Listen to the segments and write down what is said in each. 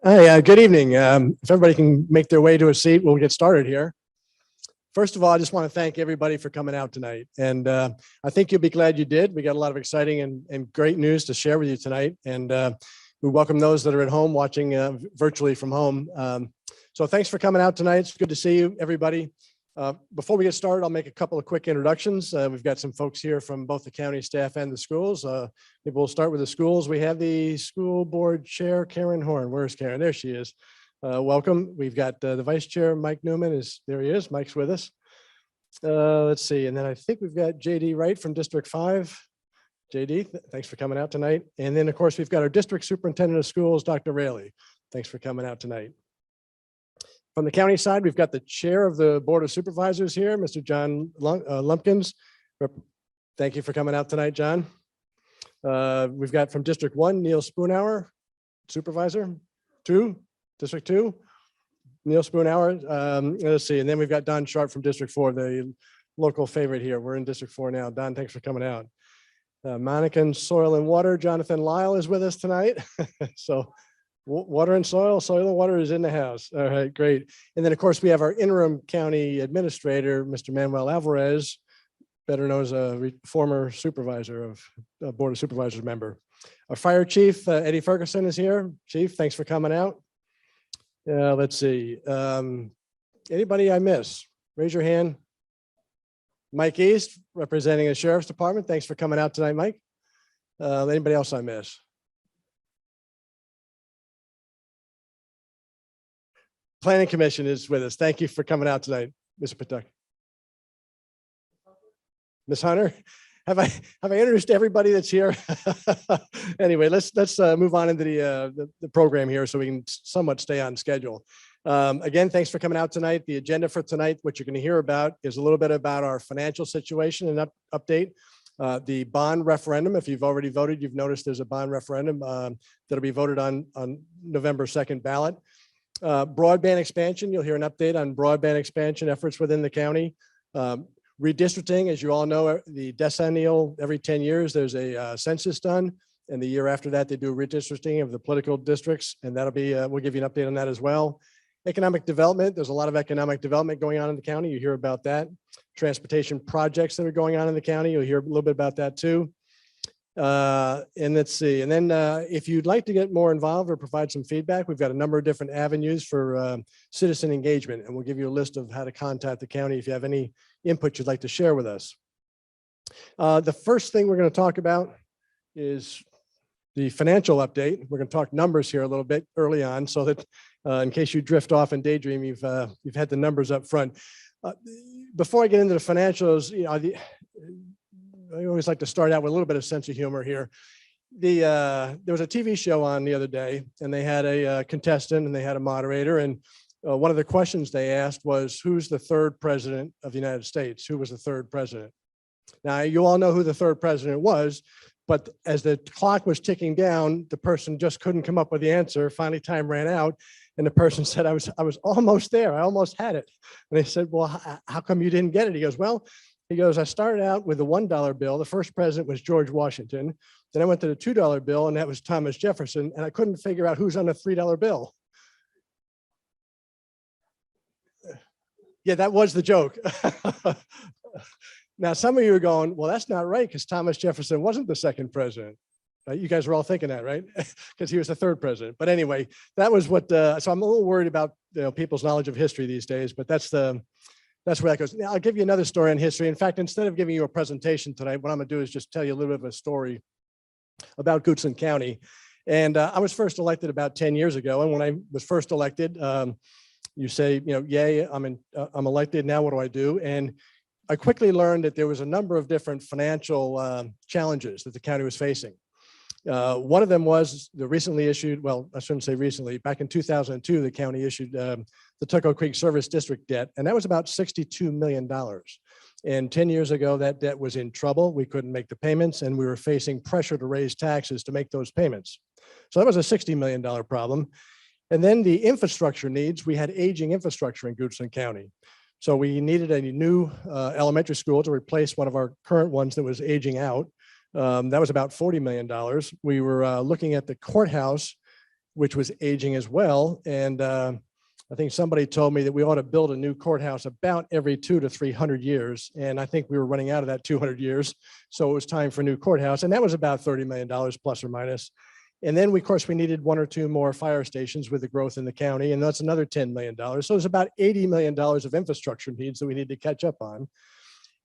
Hi, good evening. If everybody can make their way to a seat, we'll get started here. First of all, I just want to thank everybody for coming out tonight. And I think you'll be glad you did. We got a lot of exciting and great news to share with you tonight. And we welcome those that are at home watching virtually from home. So thanks for coming out tonight. It's good to see you, everybody. Before we get started, I'll make a couple of quick introductions. We've got some folks here from both the county staff and the schools. Maybe we'll start with the schools. We have the school board chair, Karen Horn. Where's Karen? There she is. Welcome. We've got the vice chair, Mike Newman. There he is. Mike's with us. Let's see. And then I think we've got JD Wright from District 5. JD, thanks for coming out tonight. And then, of course, we've got our district superintendent of schools, Dr. Raley. Thanks for coming out tonight. From the county side, we've got the chair of the Board of Supervisors here, Mr. John Lumpkins. Thank you for coming out tonight, John. We've got from District 1, Neil Spoonhour, Supervisor. 2, District 2, Neil Spoonhour. Let's see, and then we've got Don Sharp from District 4, the local favorite here. We're in District 4 now. Don, thanks for coming out. Monica Soil and Water, Jonathan Lyle is with us tonight. So water and soil and water is in the house. All right, great. And then, of course, we have our interim county administrator, Mr. Manuel Alvarez, better known as a former supervisor of Board of Supervisors member. Our fire chief, Eddie Ferguson, is here. Chief, thanks for coming out. Let's see. Anybody I miss? Raise your hand. Mike East, representing the Sheriff's Department. Thanks for coming out tonight, Mike. Anybody else I miss? Planning Commission is with us. Thank you for coming out tonight, Mr. Patuck. Ms. Hunter, have I introduced everybody that's here? Anyway, let's move on into the program here so we can somewhat stay on schedule. Again, thanks for coming out tonight. The agenda for tonight, what you're going to hear about is a little bit about our financial situation and update. The bond referendum, if you've already voted, you've noticed there's a bond referendum that'll be voted on November 2nd ballot. Broadband expansion, you'll hear an update on broadband expansion efforts within the county. Redistricting, as you all know, the decennial, every 10 years, there's a census done. And the year after that, they do redistricting of the political districts. And that'll be, we'll give you an update on that as well. Economic development, there's a lot of economic development going on in the county. You hear about that. Transportation projects that are going on in the county, you'll hear a little bit about that too. And let's see. And then if you'd like to get more involved or provide some feedback, we've got a number of different avenues for citizen engagement, and we'll give you a list of how to contact the county if you have any input you'd like to share with us. The first thing we're going to talk about is the financial update. We're going to talk numbers here a little bit early on, so that in case you drift off and daydream, you've had the numbers up front. Before I get into the financials, you know, I always like to start out with a little bit of sense of humor here. There was a TV show on the other day, and they had a contestant and they had a moderator. And one of the questions they asked was, who's the third president of the United States? Who was the third president? Now, you all know who the third president was, but as the clock was ticking down, the person just couldn't come up with the answer. Finally, time ran out. And the person said, I was almost there. I almost had it. And they said, well, how come you didn't get it? He goes, well, I started out with the $1 bill. The first president was George Washington. Then I went to the $2 bill, and that was Thomas Jefferson. And I couldn't figure out who's on the $3 bill. Yeah, that was the joke. Now, some of you are going, well, that's not right, because Thomas Jefferson wasn't the second president. You guys were all thinking that, right? Because he was the third president. But anyway, that was what, so I'm a little worried about people's knowledge of history these days, but that's where that goes. Now, I'll give you another story on history. In fact, instead of giving you a presentation tonight, what I'm going to do is just tell you a little bit of a story about Goochland County. And I was first elected about 10 years ago. And when I was first elected, you say, yay, I'm elected. Now what do I do? And I quickly learned that there was a number of different financial challenges that the county was facing. One of them was the recently issued, well, I shouldn't say recently, back in 2002, the county issued the Tuckahoe Creek Service District debt, and that was about $62 million. And 10 years ago, that debt was in trouble. We couldn't make the payments, and we were facing pressure to raise taxes to make those payments. So that was a $60 million problem. And then the infrastructure needs, we had aging infrastructure in Goochland County. So we needed a new elementary school to replace one of our current ones that was aging out. That was about $40 million. We were looking at the courthouse which was aging as well. And I think somebody told me that we ought to build a new courthouse about every 200 to 300 years. And I think we were running out of that 200 years. So it was time for a new courthouse. And that was about $30 million plus or minus. And then, of course, we needed 1 or 2 more fire stations with the growth in the county. And that's another $10 million. So it's about $80 million of infrastructure needs that we need to catch up on.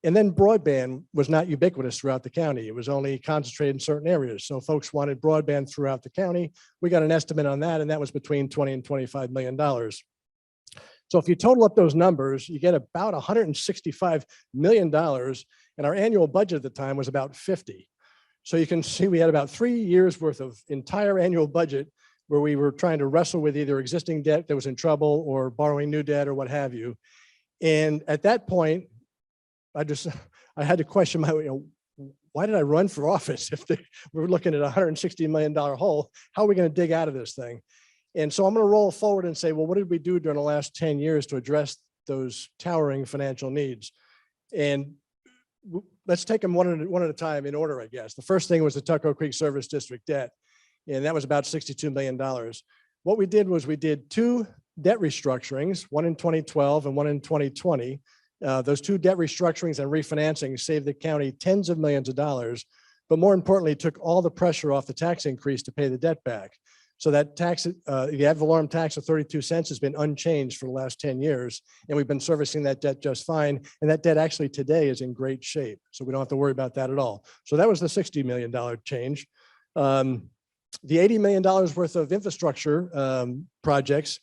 And then broadband was not ubiquitous throughout the county. It was only concentrated in certain areas. So folks wanted broadband throughout the county. We got an estimate on that, and that was between $20 and $25 million. So if you total up those numbers, you get about $165 million, and our annual budget at the time was about 50. So you can see we had about 3 years worth of entire annual budget where we were trying to wrestle with either existing debt that was in trouble or borrowing new debt or what have you. And at that point, I had to question why did I run for office if we're looking at a $160 million hole? How are we going to dig out of this thing? And so I'm going to roll forward and say, well, what did we do during the last 10 years to address those towering financial needs? And let's take them one at a time in order, I guess. The first thing was the Tuckahoe Creek Service District debt, and that was about $62 million. What we did was we did 2 debt restructurings, one in 2012 and one in 2020. Those 2 debt restructurings and refinancing saved the county tens of millions of dollars, but more importantly, took all the pressure off the tax increase to pay the debt back. So that tax, the ad valorem tax of 32 cents has been unchanged for the last 10 years, and we've been servicing that debt just fine. And that debt actually today is in great shape, so we don't have to worry about that at all. So that was the $60 million change. The $80 million worth of infrastructure projects,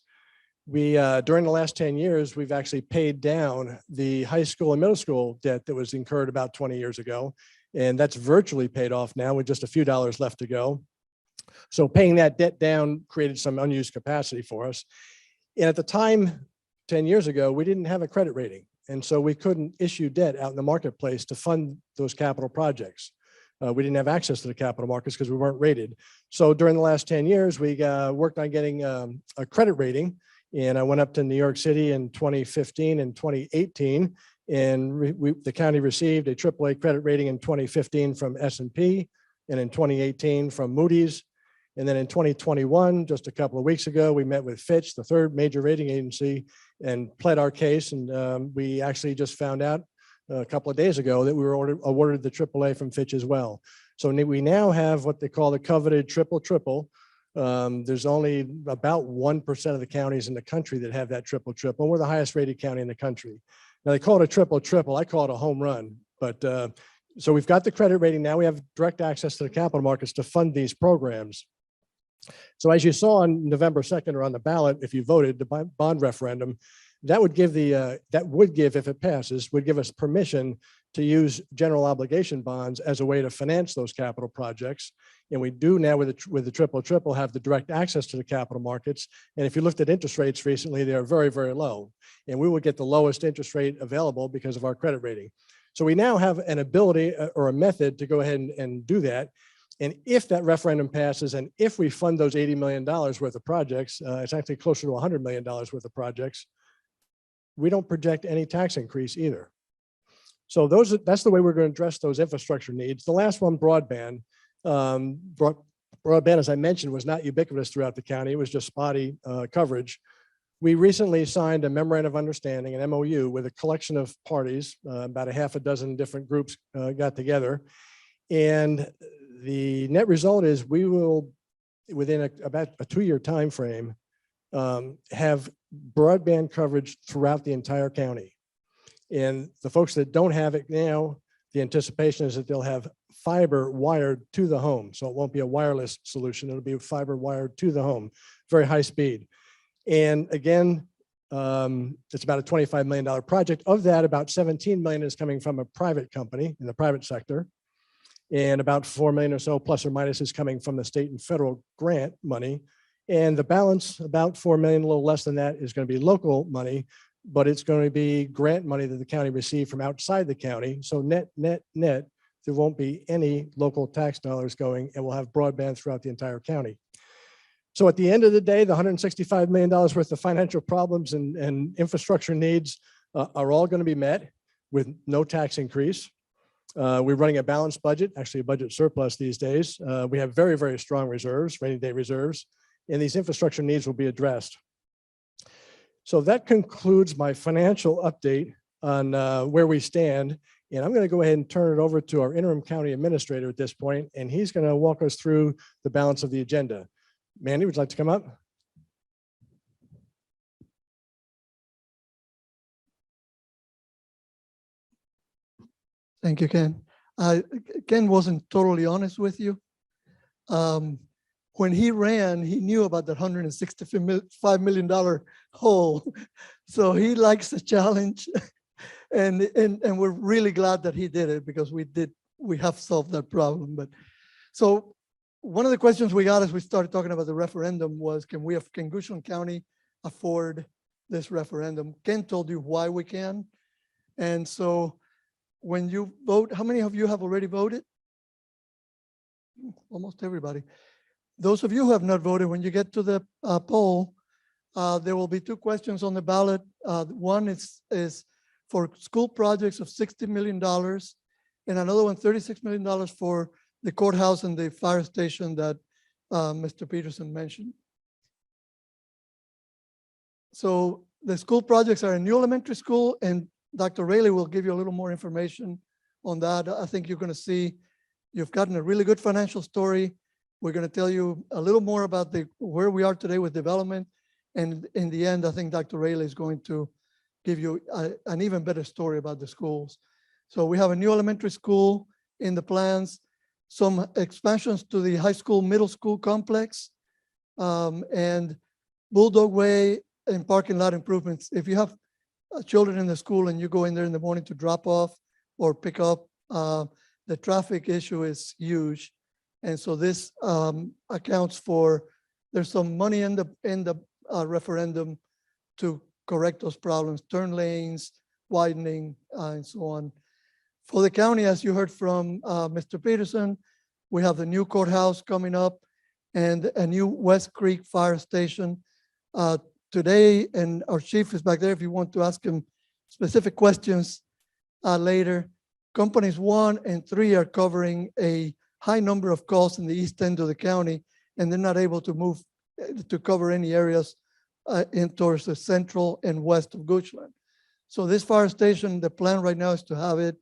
during the last 10 years, we've actually paid down the high school and middle school debt that was incurred about 20 years ago, and that's virtually paid off now with just a few dollars left to go. So paying that debt down created some unused capacity for us. And at the time, 10 years ago, we didn't have a credit rating. And so we couldn't issue debt out in the marketplace to fund those capital projects. We didn't have access to the capital markets because we weren't rated. So during the last 10 years, we worked on getting a credit rating. And I went up to New York City in 2015 and 2018. And the county received a AAA credit rating in 2015 from S&P and in 2018 from Moody's. And then in 2021, just a couple of weeks ago, we met with Fitch, the 3rd major rating agency, and pled our case. And we actually just found out a couple of days ago that we were awarded the AAA from Fitch as well. So we now have what they call the coveted triple. There's only about 1% of the counties in the country that have that triple. We're the highest rated county in the country. Now they call it a triple. I call it a home run. But so we've got the credit rating. Now we have direct access to the capital markets to fund these programs. So as you saw on November 2nd or on the ballot, if you voted the bond referendum, that would give if it passes, would give us permission to use general obligation bonds as a way to finance those capital projects. And we do now with the triple have the direct access to the capital markets. And if you looked at interest rates recently, they are very, very low. And we will get the lowest interest rate available because of our credit rating. So we now have an ability or a method to go ahead and do that. And if that referendum passes, and if we fund those $80 million worth of projects, it's actually closer to $100 million worth of projects, we don't project any tax increase either. So that's the way we're going to address those infrastructure needs. The last one, broadband. Broadband, as I mentioned, was not ubiquitous throughout the county. It was just spotty coverage. We recently signed a memorandum of understanding, an MOU, with a collection of parties, about a half a dozen different groups got together. And the net result is we will, within about a 2-year time frame, have broadband coverage throughout the entire county. And the folks that don't have it now, the anticipation is that they'll have fiber wired to the home. So it won't be a wireless solution. It'll be fiber wired to the home, very high speed. And again, it's about a $25 million project. Of that, about $17 million is coming from a private company in the private sector. And about $4 million or so, plus or minus, is coming from the state and federal grant money. And the balance, about $4 million, a little less than that, is going to be local money, but it's going to be grant money that the county received from outside the county. So net, there won't be any local tax dollars going, and we'll have broadband throughout the entire county. So at the end of the day, the $165 million worth of financial problems and infrastructure needs are all going to be met with no tax increase. We're running a balanced budget, actually a budget surplus these days. We have very, very strong reserves, rainy day reserves. and these infrastructure needs will be addressed. So that concludes my financial update on where we stand. And I'm going to go ahead and turn it over to our interim county administrator at this point, and he's going to walk us through the balance of the agenda. Mandy, would you like to come up? Thank you, Ken. Ken wasn't totally honest with you. When he ran, he knew about that $165 million hole. So he likes the challenge. And we're really glad that he did it, because we have solved that problem. But so one of the questions we got as we started talking about the referendum was, can Goochland County afford this referendum? Ken told you why we can. And so when you vote, how many of you have already voted? Almost everybody. Those of you who have not voted, when you get to the poll, there will be 2 questions on the ballot. One is for school projects of $60 million, and another one, $36 million for the courthouse and the fire station that Mr. Peterson mentioned. So the school projects are a new elementary school, and Dr. Rayleigh will give you a little more information on that. I think you're going to see you've gotten a really good financial story. We're going to tell you a little more about where we are today with development. And in the end, I think Dr. Rayleigh is going to give you an even better story about the schools. So we have a new elementary school in the plans, some expansions to the high school, middle school complex, and Bulldog Way and parking lot improvements. If you have children in the school and you go in there in the morning to drop off or pick up, the traffic issue is huge. And so this accounts for, there's some money in the referendum to correct those problems, turn lanes, widening, and so on. For the county, as you heard from Mr. Peterson, we have the new courthouse coming up and a new West Creek fire station. Today, and our chief is back there if you want to ask him specific questions later. Companies 1 and 3 are covering a high number of calls in the east end of the county, and they're not able to move to cover any areas in towards the central and west of Goochland. So this fire station, the plan right now is to have it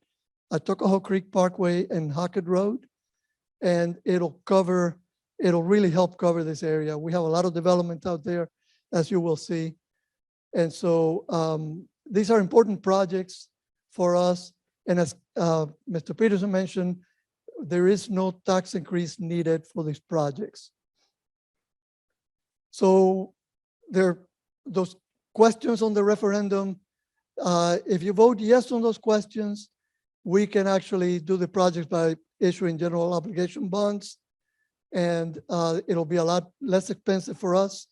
at Tuckahoe Creek Parkway and Hackett Road, and it'll really help cover this area. We have a lot of development out there, as you will see. And so these are important projects for us. And as Mr. Peterson mentioned, there is no tax increase needed for these projects. So there are those questions on the referendum. If you vote yes on those questions, we can actually do the project by issuing general obligation bonds, and it'll be a lot less expensive for us.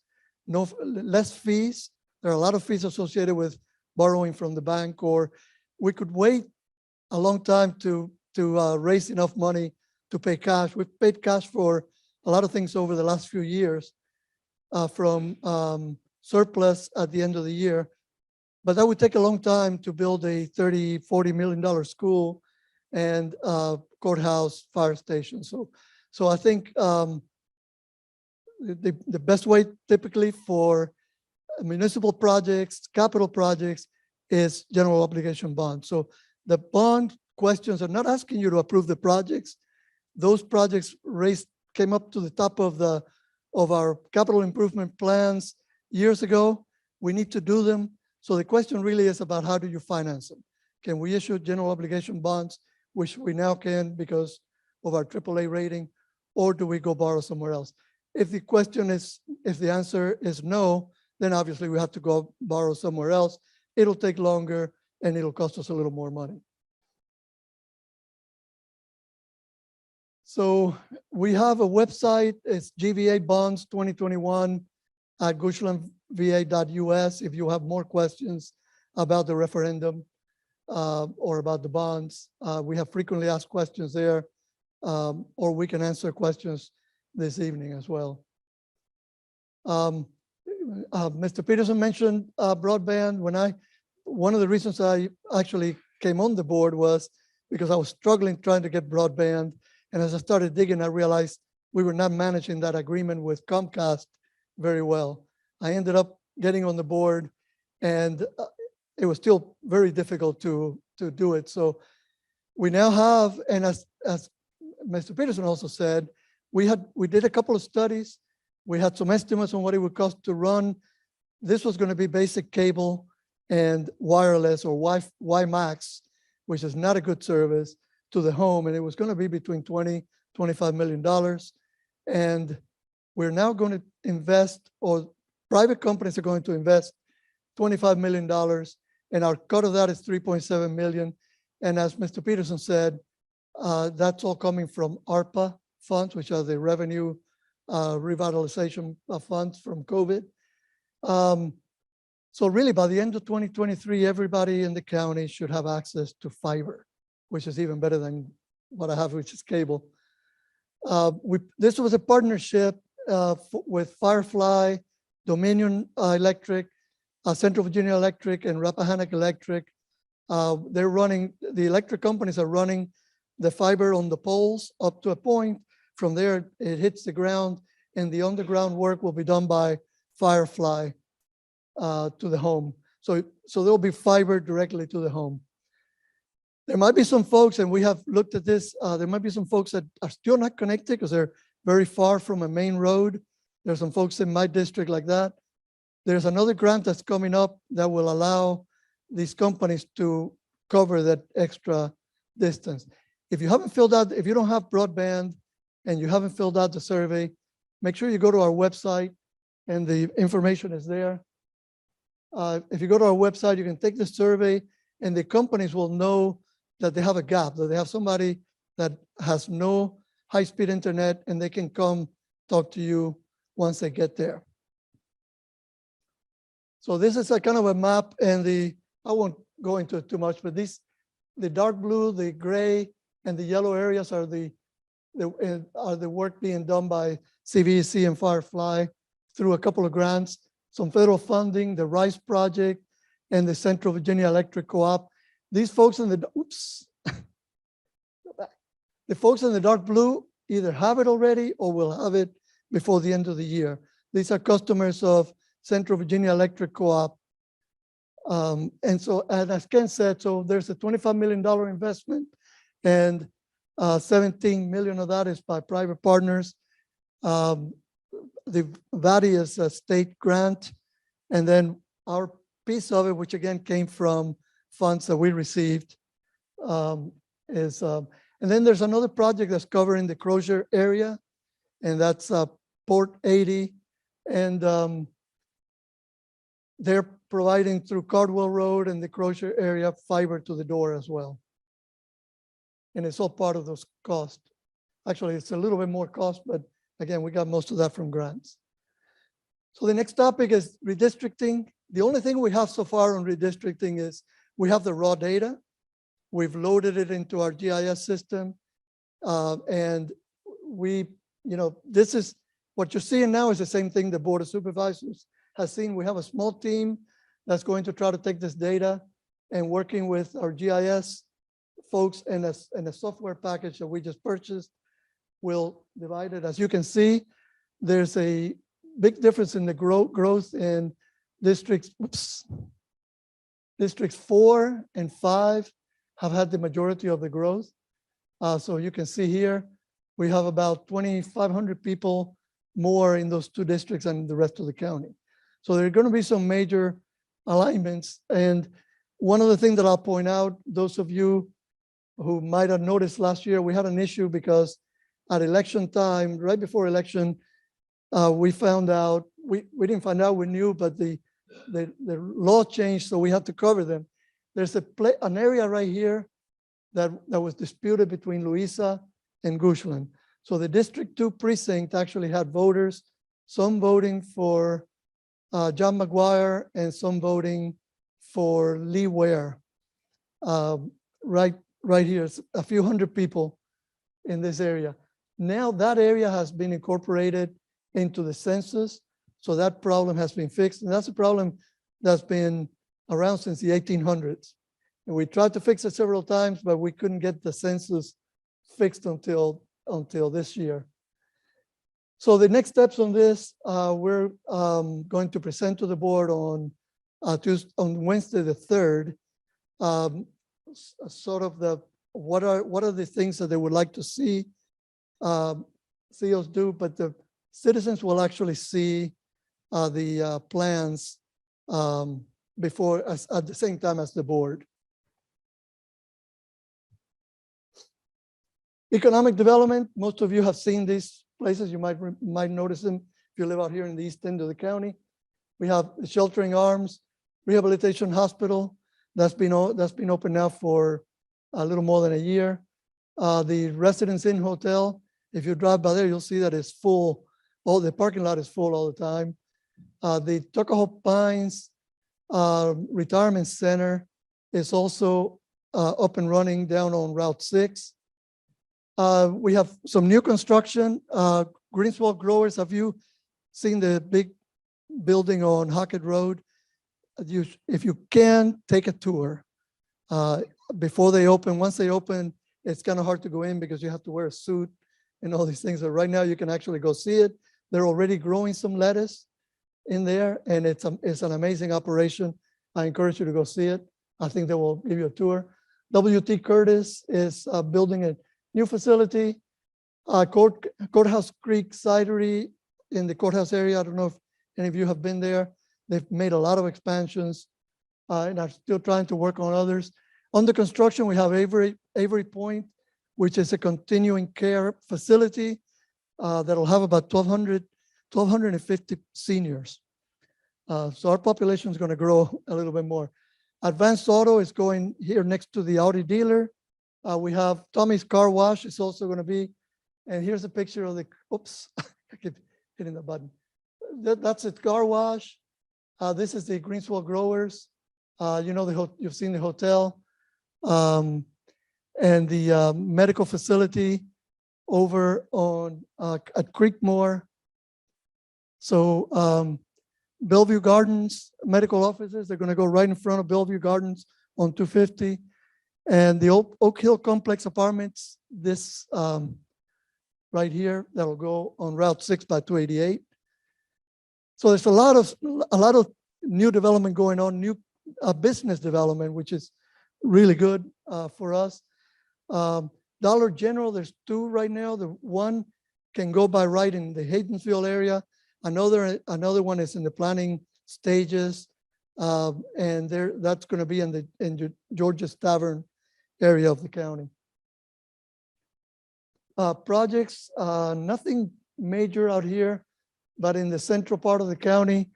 Less fees. There are a lot of fees associated with borrowing from the bank, or we could wait a long time to raise enough money to pay cash. We've paid cash for a lot of things over the last few years from surplus at the end of the year, but that would take a long time to build a $30–40 million school and courthouse, fire station. So I think the best way typically for municipal projects, capital projects, is general obligation bonds. So the bond questions are not asking you to approve the projects. Those projects came up to the top of our capital improvement plans years ago. We need to do them. So the question really is about how do you finance them? Can we issue general obligation bonds, which we now can because of our AAA rating, or do we go borrow somewhere else? If the answer is no, then obviously we have to go borrow somewhere else. It'll take longer and it'll cost us a little more money. So we have a website. It's GVA Bonds 2021 at GoochlandVA.us. If you have more questions about the referendum or about the bonds, we have frequently asked questions there, or we can answer questions this evening as well. Mr. Peterson mentioned broadband. One of the reasons I actually came on the board was because I was struggling trying to get broadband. And as I started digging, I realized we were not managing that agreement with Comcast very well. I ended up getting on the board, and it was still very difficult to do it. So we now have, and as Mr. Peterson also said, we did a couple of studies. We had some estimates on what it would cost to run. This was going to be basic cable and wireless, or WiMAX, which is not a good service, to the home, and it was going to be between $20-25 million. And we're now going to invest, or private companies are going to invest $25 million, and our cut of that is $3.7 million. And as Mr. Peterson said, that's all coming from ARPA funds, which are the revenue revitalization funds from COVID. So really, by the end of 2023, everybody in the county should have access to fiber, which is even better than what I have, which is cable. This was a partnership with Firefly, Dominion Electric, Central Virginia Electric, and Rappahannock Electric. They're running, the electric companies are running the fiber on the poles up to a point. From there, it hits the ground, and the underground work will be done by Firefly to the home. So there'll be fiber directly to the home. There might be some folks, and we have looked at this, there might be some folks that are still not connected because they're very far from a main road. There's some folks in my district like that. There's another grant that's coming up that will allow these companies to cover that extra distance. If you haven't filled out, if you don't have broadband and you haven't filled out the survey, make sure you go to our website and the information is there. If you go to our website, you can take the survey and the companies will know that they have a gap, that they have somebody that has no high-speed internet, and they can come talk to you once they get there. So this is a kind of a map, and I won't go into it too much, but the dark blue, the gray, and the yellow areas are the work being done by CVEC and Firefly through a couple of grants, some federal funding, the RISE project, and the Central Virginia Electric Co-op. These folks in the, oops, the folks in the dark blue either have it already or will have it before the end of the year. These are customers of Central Virginia Electric Co-op. And so, and as Ken said, so there's a $25 million investment, and 17 million of that is by private partners. The VATI is a state grant, and then our piece of it, which again came from funds that we received, and then there's another project that's covering the Crozier area, and that's Port 80, and they're providing through Cardwell Road and the Crozier area fiber to the door as well. And it's all part of those costs. Actually, it's a little bit more cost, but again, we got most of that from grants. So the next topic is redistricting. The only thing we have so far on redistricting is we have the raw data. We've loaded it into our GIS system. And this is what you're seeing now is the same thing the Board of Supervisors has seen. We have a small team that's going to try to take this data and working with our GIS folks and a software package that we just purchased. We'll divide it. As you can see, there's a big difference in the growth in districts. Districts 4 and 5 have had the majority of the growth. So you can see here, we have about 2,500 people more in those two districts than the rest of the county. So there are going to be some major alignments. And one of the things that I'll point out, those of you who might have noticed last year, we had an issue because at election time, right before election, we found out, we didn't find out, we knew, but the law changed, so we had to cover them. There's an area right here that was disputed between Louisa and Goochland. So the District 2 precinct actually had voters, some voting for John McGuire and some voting for Lee Ware. Right here, it's a few hundred people in this area. Now that area has been incorporated into the census, so that problem has been fixed, and that's a problem that's been around since the 1800s. And we tried to fix it several times, but we couldn't get the census fixed until this year. So the next steps on this, we're going to present to the board on Wednesday the 3rd, sort of what are the things that they would like to see us do, but the citizens will actually see the plans before at the same time as the board. Economic development, most of you have seen these places. You might notice them if you live out here in the east end of the county. We have the Sheltering Arms Rehabilitation Hospital that's been open now for a little more than a year. The Residence Inn Hotel, if you drive by there, you'll see that it's full. Oh, the parking lot is full all the time. The Tuckahoe Pines Retirement Center is also up and running down on Route 6. We have some new construction. Greenswell Growers, have you seen the big building on Hockett Road? If you can, take a tour before they open. Once they open, it's kind of hard to go in because you have to wear a suit and all these things. But right now, you can actually go see it. They're already growing some lettuce in there, and it's an amazing operation. I encourage you to go see it. I think they will give you a tour. W.T. Curtis is building a new facility. Courthouse Creek Cidery in the courthouse area. I don't know if any of you have been there. They've made a lot of expansions and are still trying to work on others. Under construction, we have Avery Point, which is a continuing care facility that'll have about 1,250 seniors. So our population is going to grow a little bit more. Advanced Auto is going here next to the Audi dealer. We have Tommy's Car Wash is also going to be, and here's a picture of the, oops, I keep hitting the button. That's a car wash. This is the Greenswell Growers. You know, you've seen the hotel and the medical facility over on at Creekmore. So Bellevue Gardens medical offices, they're going to go right in front of Bellevue Gardens on 250. And the Oak Hill Complex Apartments, this right here, that'll go on Route 6 by 288. So there's a lot of new development going on, new business development, which is really good for us. Dollar General, there's two right now. The one can go by right in the Haydensville area. Another one is in the planning stages, and that's going to be in the George's Tavern area of the county. Projects, nothing major out here, but in the central part of the county,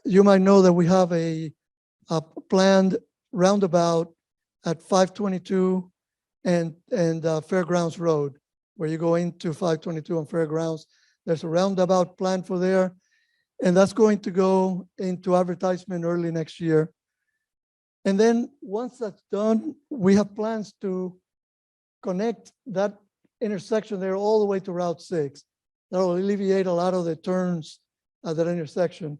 you might know that we have a planned roundabout at 522 and Fairgrounds Road, where you go into 522 on Fairgrounds. There's a roundabout plan for there, and that's going to go into advertisement early next year. And then once that's done, we have plans to connect that intersection there all the way to Route 6. That'll alleviate a lot of the turns at that intersection.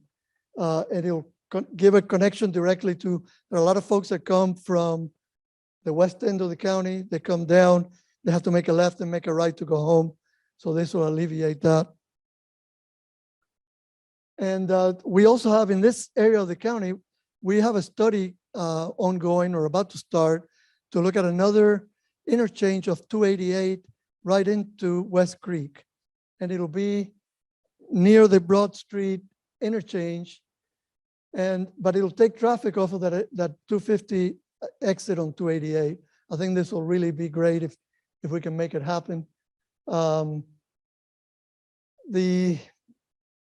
And it'll give a connection directly to, there are a lot of folks that come from the west end of the county. They come down, they have to make a left and make a right to go home. So this will alleviate that. And we also have in this area of the county, we have a study ongoing or about to start to look at another interchange of 288 right into West Creek. And it'll be near the Broad Street interchange. But it'll take traffic off of that 250 exit on 288. I think this will really be great if we can make it happen.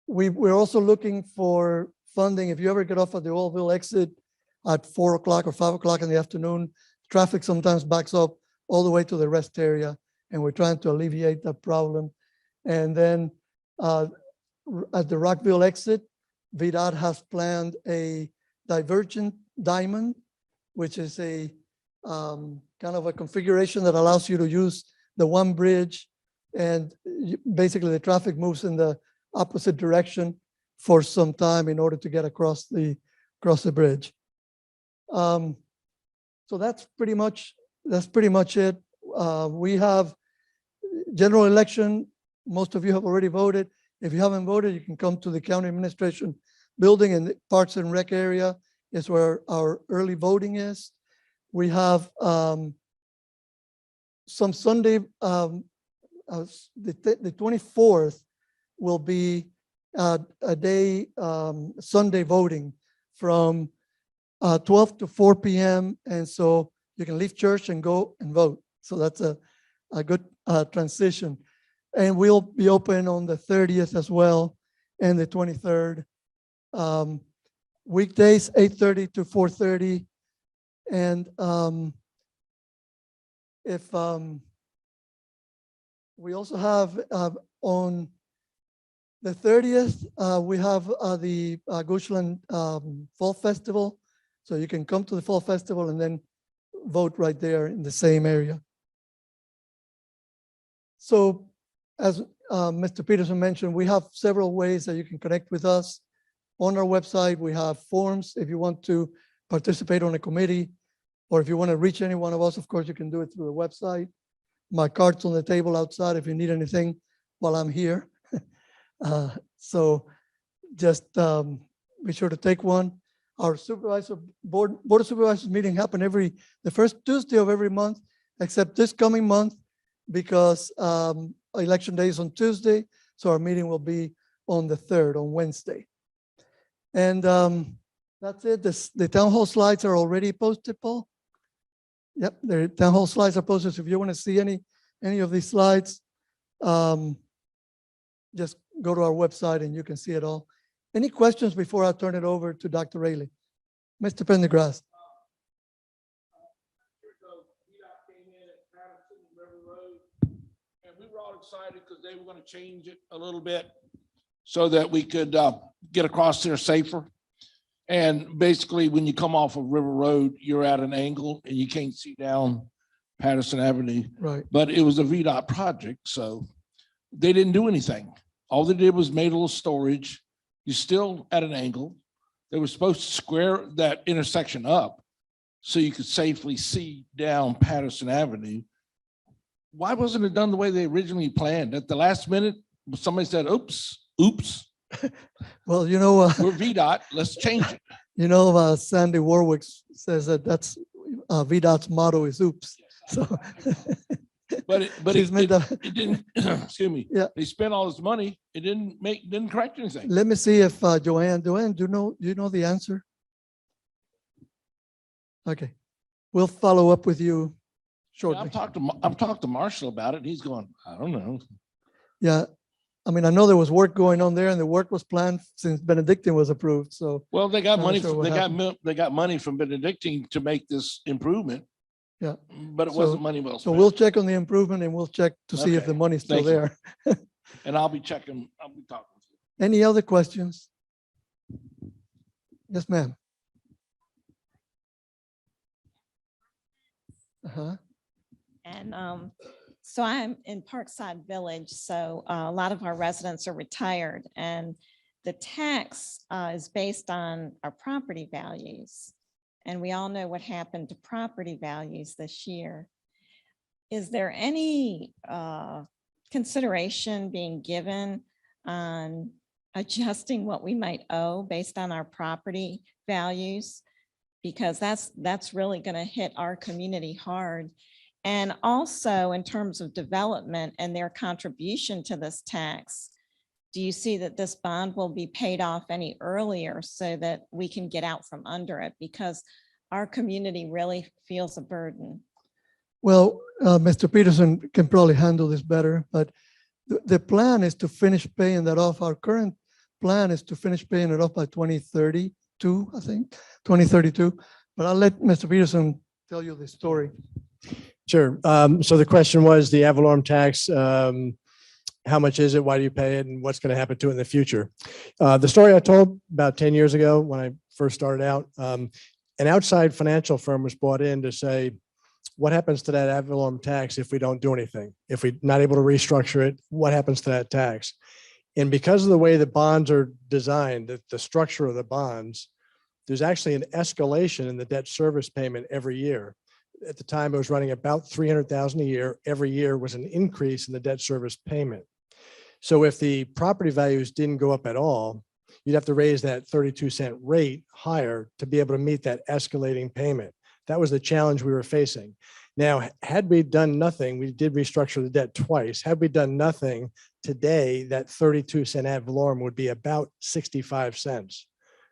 We're also looking for funding. If you ever get off at the Oilville exit at 4 o'clock or 5 o'clock in the afternoon, traffic sometimes backs up all the way to the rest area, and we're trying to alleviate that problem. And then at the Rockville exit, VDOT has planned a divergent diamond, which is a kind of a configuration that allows you to use the one bridge, and basically the traffic moves in the opposite direction for some time in order to get across the bridge. So that's pretty much it. We have general election most of you have already voted. If you haven't voted, you can come to the county administration building in the Parks and Rec area is where our early voting is. We have some Sunday, the 24th will be a day, Sunday voting from 12 to 4 p.m. And so you can leave church and go and vote. So that's a good transition. And we'll be open on the 30th as well and the 23rd. Weekdays, 8:30 to 4:30. And we also have on the 30th, we have the Goochland Fall Festival. So you can come to the Fall Festival and then vote right there in the same area. So as Mr. Peterson mentioned, we have several ways that you can connect with us. On our website, we have forms if you want to participate on a committee, or if you want to reach any one of us, of course, you can do it through the website. My card's on the table outside if you need anything while I'm here. So just be sure to take one. Our board of supervisors meeting happen the first Tuesday of every month, except this coming month, because election day is on Tuesday. So our meeting will be on the 3rd, on Wednesday. And that's it. The town hall slides are already posted, Paul. Yep, the town hall slides are posted. So if you want to see any of these slides, just go to our website and you can see it all. Any questions before I turn it over to Dr. Rayleigh? Mr. Pendergrass. And we were all excited because they were going to change it a little bit so that we could get across there safer. And basically, when you come off of River Road, you're at an angle and you can't see down Patterson Avenue. Right. But it was a VDOT project, so they didn't do anything. All they did was made a little storage. You're still at an angle. They were supposed to square that intersection up so you could safely see down Patterson Avenue. Why wasn't it done the way they originally planned? At the last minute, somebody said, oops. Well, you know, We're VDOT, let's change it. you know, Sandy Warwick says that's VDOT's motto is oops. So, But it didn't, excuse me. Yeah. They spent all this money. It didn't correct anything. let me see if Joanne, do you know the answer? Okay, we'll follow up with you shortly. I've talked to Marshall about it. He's going, I don't know. Yeah, I mean, I know there was work going on there and the work was planned since Benedictine was approved, so. Well, they got Not money. sure what They got money from Benedictine to make this improvement. Yeah. But it wasn't money well So spent. we'll check on the improvement and we'll check to see if Okay. the money's still Thank you. there. And I'll be talking with you. Any other questions? Yes, ma'am. Uh-huh. And so I'm in Parkside Village, so a lot of our residents are retired, and the tax is based on our property values. And we all know what happened to property values this year. Is there any consideration being given on adjusting what we might owe based on our property values? Because that's really going to hit our community hard. And also in terms of development and their contribution to this tax, do you see that this bond will be paid off any earlier so that we can get out from under it? Because our community really feels a burden. Well, Mr. Peterson can probably handle this better, but the plan is to finish paying that off. Our current plan is to finish paying it off by 2032, I think, 2032. But I'll let Mr. Peterson tell you the story. Sure. So the question was the ad valorem tax, how much is it? Why do you pay it? And what's going to happen to it in the future? The story I told about 10 years ago when I first started out, an outside financial firm was brought in to say, what happens to that ad valorem tax if we don't do anything? If we're not able to restructure it, what happens to that tax? And because of the way the bonds are designed, the structure of the bonds, there's actually an escalation in the debt service payment every year. At the time, it was running about $300,000 a year. Every year was an increase in the debt service payment. So if the property values didn't go up at all, you'd have to raise that 32-cent rate higher to be able to meet that escalating payment. That was the challenge we were facing. Now, had we done nothing, we did restructure the debt twice. Had we done nothing today, that 32-cent ad valorem would be about 65 cents.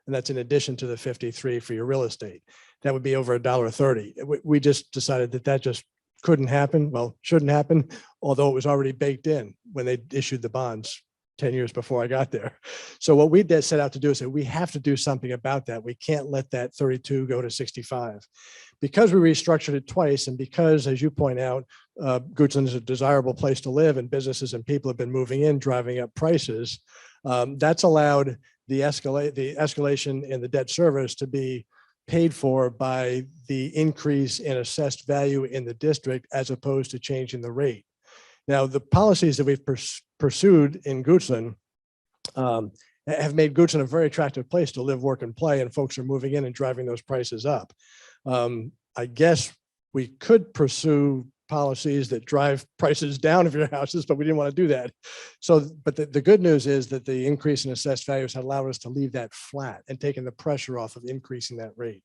And that's in addition to the 53 for your real estate. That would be over $1.30. We just decided that that just couldn't happen. Well, shouldn't happen, although it was already baked in when they issued the bonds 10 years before I got there. So what we did set out to do is that we have to do something about that. We can't let that 32 go to 65. Because we restructured it twice, and because, as you point out, Goochland is a desirable place to live and businesses and people have been moving in, driving up prices, that's allowed the escalation in the debt service to be paid for by the increase in assessed value in the district as opposed to changing the rate. Now, the policies that we've pursued in Goochland have made Goochland a very attractive place to live, work, and play, and folks are moving in and driving those prices up. I guess we could pursue policies that drive prices down of your houses, but we didn't want to do that. So, but the good news is that the increase in assessed values had allowed us to leave that flat and taking the pressure off of increasing that rate.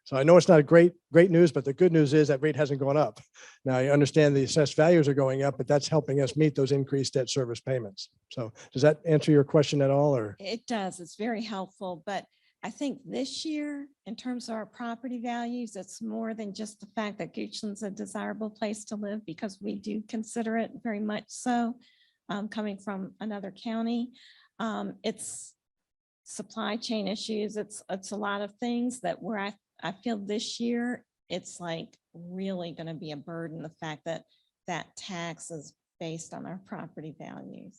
So I know it's not a great news, but the good news is that rate hasn't gone up. Now I understand the assessed values are going up, but that's helping us meet those increased debt service payments. So does that answer your question at all, or? It does. It's very helpful, but I think this year, in terms of our property values, it's more than just the fact that Goochland's a desirable place to live, because we do consider it very much so, coming from another county. It's supply chain issues. It's a lot of things that where I feel this year, it's like really going to be a burden, the fact that that tax is based on our property values.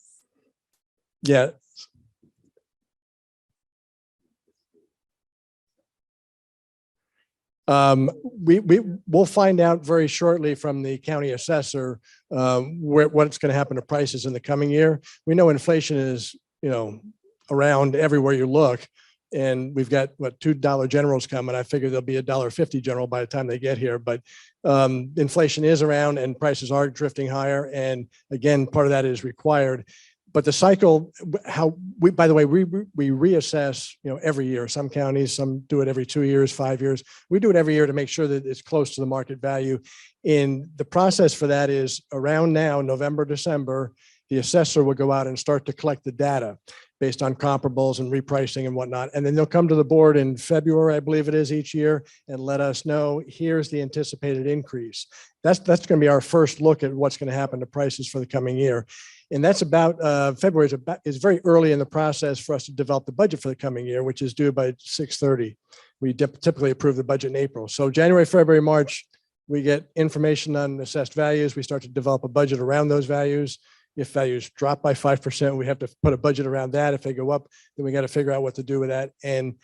Yeah. We'll find out very shortly from the county assessor what's going to happen to prices in the coming year. We know inflation is, around everywhere you look, and we've got what $2 generals coming. I figure there'll be $1.50 general by the time they get here. But inflation is around, and prices are drifting higher. And again, part of that is required. But the cycle, by the way, we reassess, every year. Some counties, some do it every 2 years, 5 years. We do it every year to make sure that it's close to the market value. And the process for that is around now, November, December, the assessor will go out and start to collect the data based on comparables and repricing and whatnot. And then they'll come to the board in February, I believe it is, each year, and let us know, here's the anticipated increase. That's going to be our first look at what's going to happen to prices for the coming year. And that's about February is very early in the process for us to develop the budget for the coming year, which is due by 6/30. We typically approve the budget in April. So January, February, March, we get information on assessed values. We start to develop a budget around those values. If values drop by 5%, we have to put a budget around that. If they go up, then we got to figure out what to do with that. And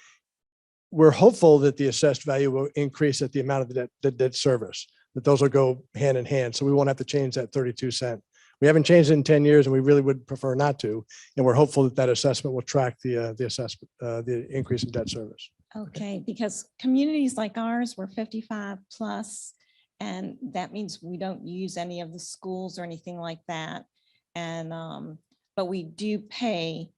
we're hopeful that the assessed value will increase at the amount of the debt service, that those will go hand in hand. So we won't have to change that 32 cent. We haven't changed it in 10 years, and we really would prefer not to. And we're hopeful that that assessment will track the assessment, the increase in debt service. Okay, because communities like ours, we're 55 plus, and that means we don't use any of the schools or anything like that. And but we do pay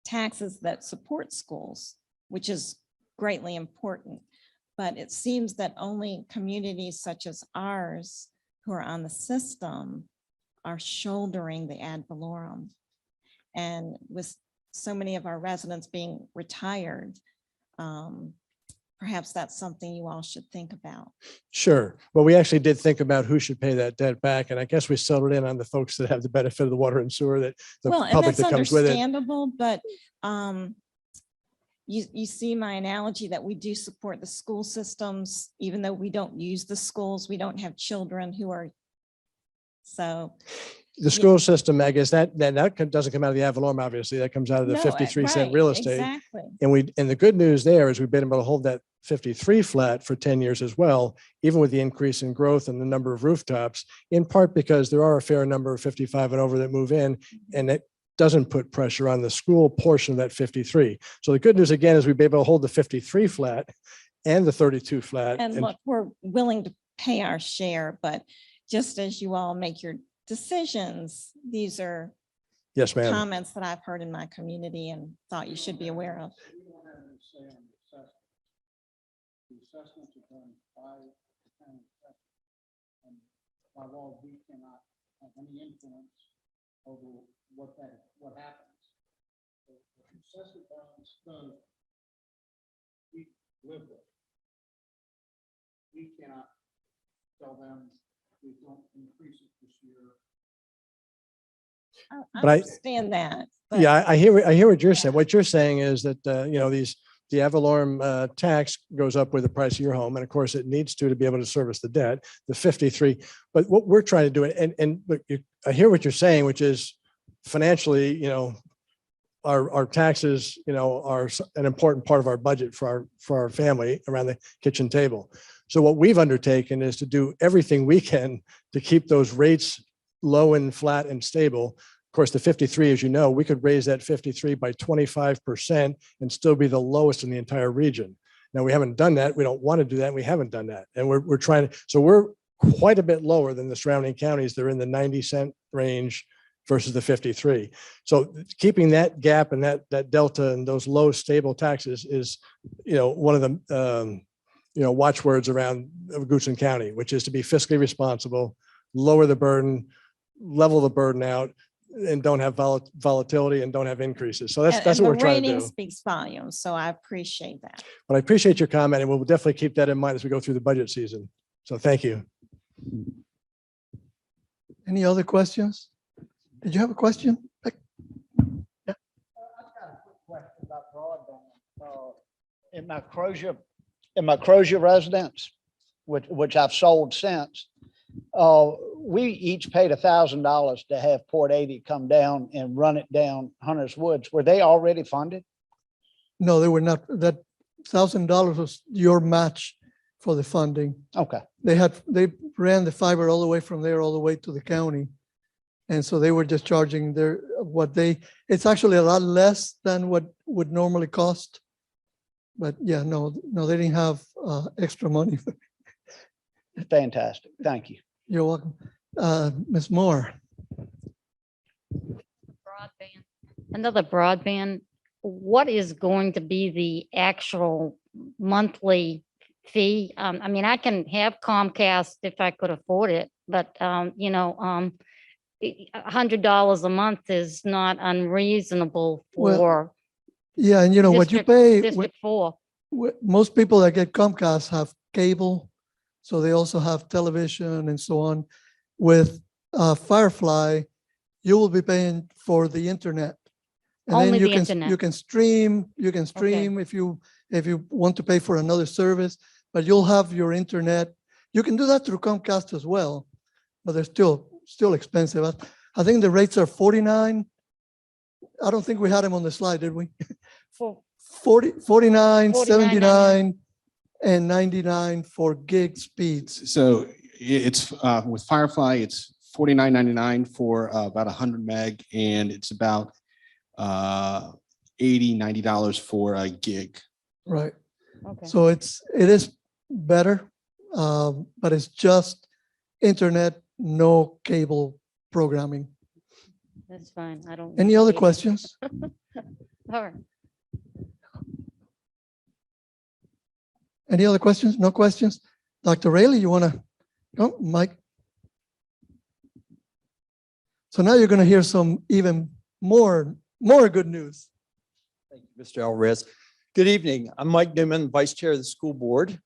taxes that support schools, which is greatly important. But it seems that only communities such as ours who are on the system are shouldering the ad valorem. And with so many of our residents being retired, perhaps that's something you all should think about. Sure. Well, we actually did think about who should pay that debt back. And I guess we settled in on the folks that have the benefit of the water and sewer, that the public that comes with it. Understandable, but you see my analogy that we do support the school systems, even though we don't use the schools, we don't have children who are, so. The school system, I guess that doesn't come out of the ad valorem, obviously. That comes out of the 53-cent real estate. Exactly. And the good news there is we've been able to hold that 53 flat for 10 years as well, even with the increase in growth and the number of rooftops, in part because there are a fair number of 55 and over that move in, and it doesn't put pressure on the school portion of that 53. So the good news again is we've been able to hold the 53 flat and the 32 flat. And look, we're willing to pay our share, but just as you all make your decisions, these are Yes, ma'am. comments that I've heard in my community and thought you should be aware of. We don't have any say on the assessment. The assessments are done by the county assessment. And by law, we cannot have any influence over what happens. So the assessment balance done, we live with. We cannot tell them we don't increase it this year. I But understand that. but- Yeah, I hear what you're saying. What you're saying is that, you know, the ad valorem tax goes up with the price of your home. And of course it needs to be able to service the debt, the 53. But what we're trying to do, and look, I hear what you're saying, which is financially, you know, our taxes, you know, are an important part of our budget for our family around the kitchen table. So what we've undertaken is to do everything we can to keep those rates low and flat and stable. Of course, the 53, as you know, we could raise that 53 by 25% and still be the lowest in the entire region. Now, we haven't done that. We don't want to do that. We haven't done that. And we're trying to, so we're quite a bit lower than the surrounding counties. They're in the 90-cent range versus the 53. So keeping that gap and that delta and those low stable taxes is, you know, one of the, you know, watchwords around Goochland County, which is to be fiscally responsible, lower the burden, level the burden out, and don't have volatility and don't have increases. So that's and what the we're trying to rating do. speaks volumes, so I appreciate that. But I appreciate your comment, and we'll definitely keep that in mind as we go through the budget season. So thank you. Any other questions? Did you have a question? I've got a quick question about broadband. In my Crozier residence, which I've sold since, we each paid $1,000 to have Port 80 come down and run it down Hunter's Woods. Were they already funded? No, they were not. That $1,000 was your match for the funding. Okay. They ran the fiber all the way from there all the way to the county. And so they were just charging it's actually a lot less than what would normally cost. But yeah, no, they didn't have extra money. Fantastic. Thank you. You're welcome. Ms. Moore. Broadband, another broadband, what is going to be the actual monthly fee? I mean, I can have Comcast if I could afford it, but you know, $100 a month is not unreasonable Well, for Yeah, and you know what you pay, District 4. most people that get Comcast have cable, so they also have television and so on. With Firefly, you will be paying for the internet. And then Only you the can internet. you can stream if you want to pay for another service, but you'll have your internet. You can do that through Comcast as well, but they're still expensive. I think the rates are 49. I don't think we had them on the slide, did we? For 49, 49.99. 79, and 99 for gig speeds. So it's with Firefly, it's $49.99 for about 100 meg, and it's about $80-90 for a gig. Right. Okay. So it is better, but it's just internet, no cable programming. That's fine. I don't. Any other questions? All right. Any other questions? No questions? Dr. Rayleigh, you want to go, Mike? So now you're going to hear some even more good news. Thank you, Mr. Alvarez. Good evening. I'm Mike Newman, Vice Chair of the School Board.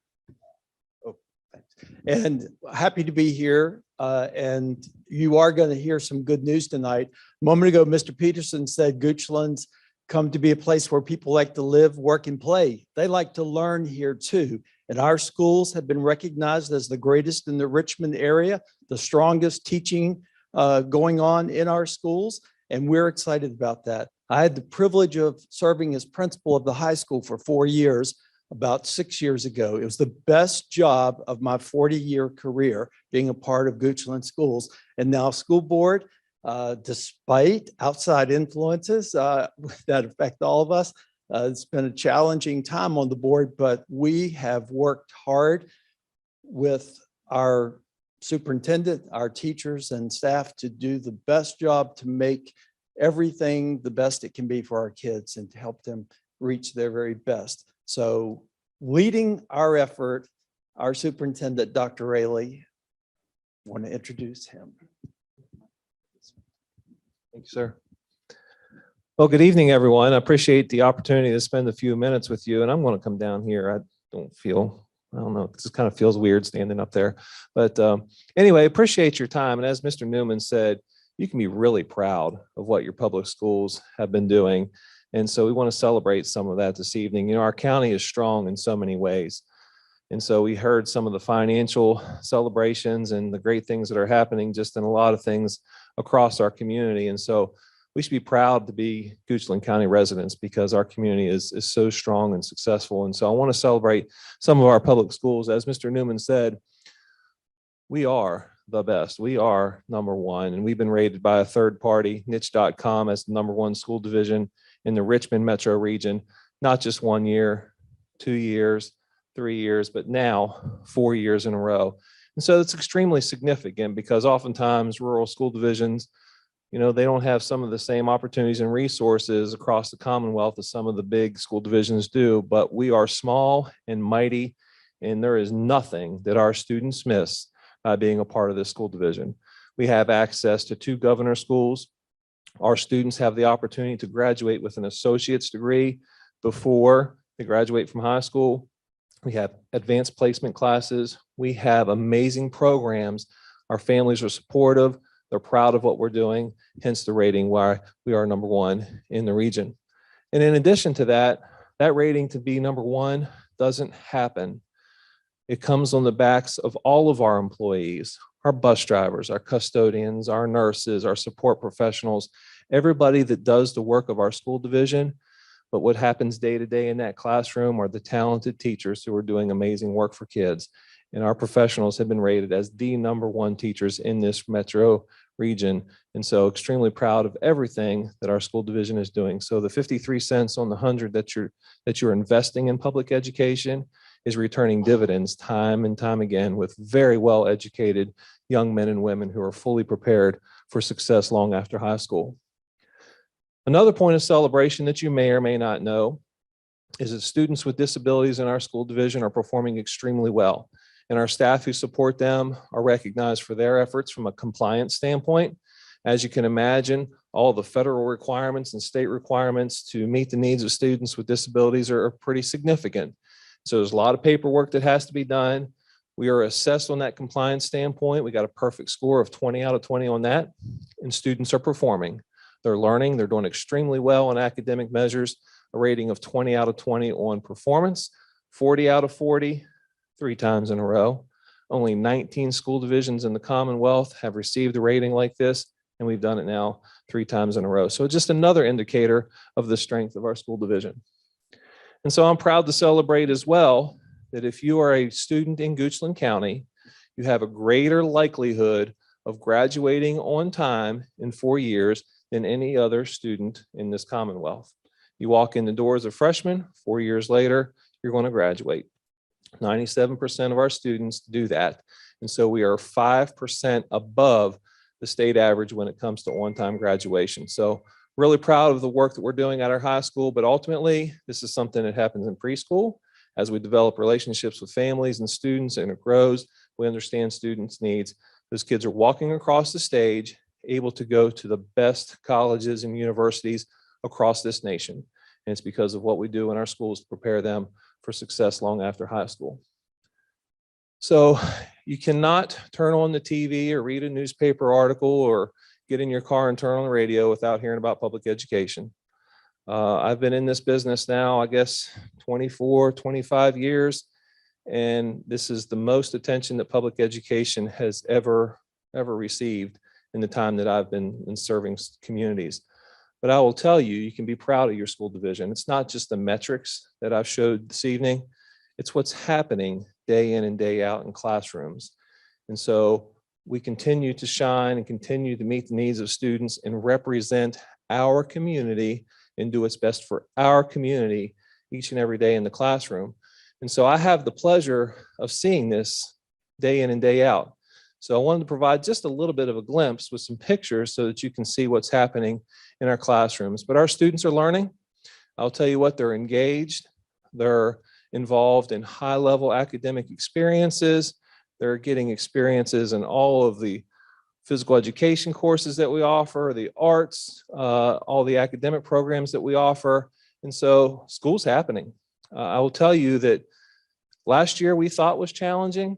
Oh, thanks. And happy to be here. And you are going to hear some good news tonight. A moment ago, Mr. Peterson said Goochland's come to be a place where people like to live, work, and play. They like to learn here too. And our schools have been recognized as the greatest in the Richmond area, the strongest teaching going on in our schools. And we're excited about that. I had the privilege of serving as principal of the high school for 4 years, about 6 years ago. It was the best job of my 40-year career, being a part of Goochland schools. And now school board, despite outside influences that affect all of us, it's been a challenging time on the board, but we have worked hard with our superintendent, our teachers and staff to do the best job to make everything the best it can be for our kids and to help them reach their very best. So leading our effort, our superintendent, Dr. Rayleigh, want to introduce him. Thank you, sir. Well, good evening, everyone. I appreciate the opportunity to spend a few minutes with you, and I'm going to come down here. I don't know, it just kind of feels weird standing up there. But anyway, appreciate your time. And as Mr. Newman said, you can be really proud of what your public schools have been doing. And so we want to celebrate some of that this evening. You know, our county is strong in so many ways. And so we heard some of the financial celebrations and the great things that are happening just in a lot of things across our community. And so we should be proud to be Goochland County residents because our community is so strong and successful. And so I want to celebrate some of our public schools. As Mr. Newman said, we are the best. We are number one. And we've been rated by a third party, niche.com, as the number one school division in the Richmond metro region, not just 1 year, 2 years, 3 years, but now 4 years in a row. And so it's extremely significant because oftentimes rural school divisions, you know, they don't have some of the same opportunities and resources across the Commonwealth as some of the big school divisions do, but we are small and mighty, and there is nothing that our students miss by being a part of this school division. We have access to 2 governor schools. Our students have the opportunity to graduate with an associate's degree before they graduate from high school. We have advanced placement classes. We have amazing programs. Our families are supportive. They're proud of what we're doing, hence the rating why we are number one in the region. And in addition to that, that rating to be number one doesn't happen. It comes on the backs of all of our employees, our bus drivers, our custodians, our nurses, our support professionals, everybody that does the work of our school division. But what happens day to day in that classroom are the talented teachers who are doing amazing work for kids. And our professionals have been rated as the number one teachers in this metro region. And so extremely proud of everything that our school division is doing. So the 53 cents on the 100 that you're investing in public education is returning dividends time and time again with very well educated young men and women who are fully prepared for success long after high school. Another point of celebration that you may or may not know is that students with disabilities in our school division are performing extremely well. And our staff who support them are recognized for their efforts from a compliance standpoint. As you can imagine, all the federal requirements and state requirements to meet the needs of students with disabilities are pretty significant. So there's a lot of paperwork that has to be done. We are assessed on that compliance standpoint. We got a perfect score of 20 out of 20 on that. And students are performing. They're learning. They're doing extremely well on academic measures, a rating of 20 out of 20 on performance, 40 out of 40, 3 times in a row. Only 19 school divisions in the Commonwealth have received a rating like this, and we've done it now 3 times in a row. So just another indicator of the strength of our school division. And so I'm proud to celebrate as well that if you are a student in Goochland County, you have a greater likelihood of graduating on time in 4 years than any other student in this Commonwealth. You walk in the door as a freshman, 4 years later, you're going to graduate. 97% of our students do that. And so we are 5% above the state average when it comes to on-time graduation. So really proud of the work that we're doing at our high school, but ultimately this is something that happens in preschool. As we develop relationships with families and students and it grows, we understand students' needs. Those kids are walking across the stage, able to go to the best colleges and universities across this nation. And it's because of what we do in our schools to prepare them for success long after high school. So you cannot turn on the TV or read a newspaper article or get in your car and turn on the radio without hearing about public education. I've been in this business now, I guess, 24, 25 years, and this is the most attention that public education has ever received in the time that I've been in serving communities. But I will tell you, you can be proud of your school division. It's not just the metrics that I've showed this evening. It's what's happening day in and day out in classrooms. And so we continue to shine and continue to meet the needs of students and represent our community and do what's best for our community each and every day in the classroom. And so I have the pleasure of seeing this day in and day out. So I wanted to provide just a little bit of a glimpse with some pictures so that you can see what's happening in our classrooms. But our students are learning. I'll tell you what, they're engaged. They're involved in high-level academic experiences. They're getting experiences in all of the physical education courses that we offer, the arts, all the academic programs that we offer. And so school's happening. I will tell you that last year we thought was challenging,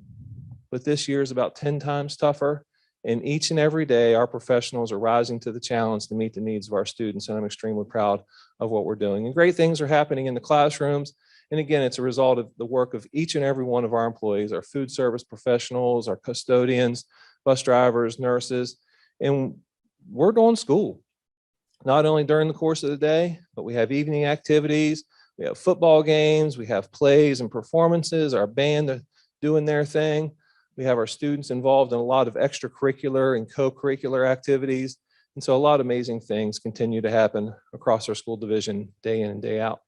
but this year is about 10 times tougher. And each and every day, our professionals are rising to the challenge to meet the needs of our students. And I'm extremely proud of what we're doing. And great things are happening in the classrooms. And again, it's a result of the work of each and every one of our employees, our food service professionals, our custodians, bus drivers, nurses, and we're doing school, not only during the course of the day, but we have evening activities, we have football games, we have plays and performances, our band are doing their thing. We have our students involved in a lot of extracurricular and co-curricular activities. And so a lot of amazing things continue to happen across our school division day in and day out.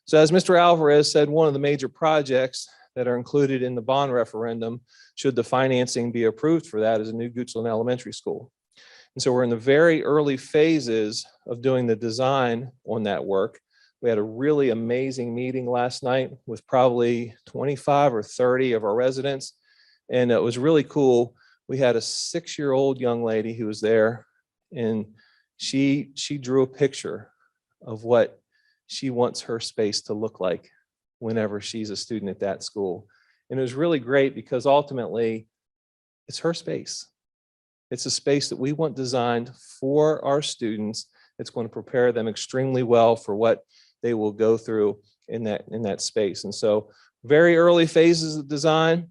So as Mr. Alvarez said, one of the major projects that are included in the bond referendum, should the financing be approved for that, is a new Goochland Elementary School. And so we're in the very early phases of doing the design on that work. We had a really amazing meeting last night with probably 25 or 30 of our residents. And it was really cool. We had a 6-year-old young lady who was there, and she drew a picture of what she wants her space to look like whenever she's a student at that school. And it was really great because ultimately it's her space. It's a space that we want designed for our students. It's going to prepare them extremely well for what they will go through in that space. And so very early phases of design,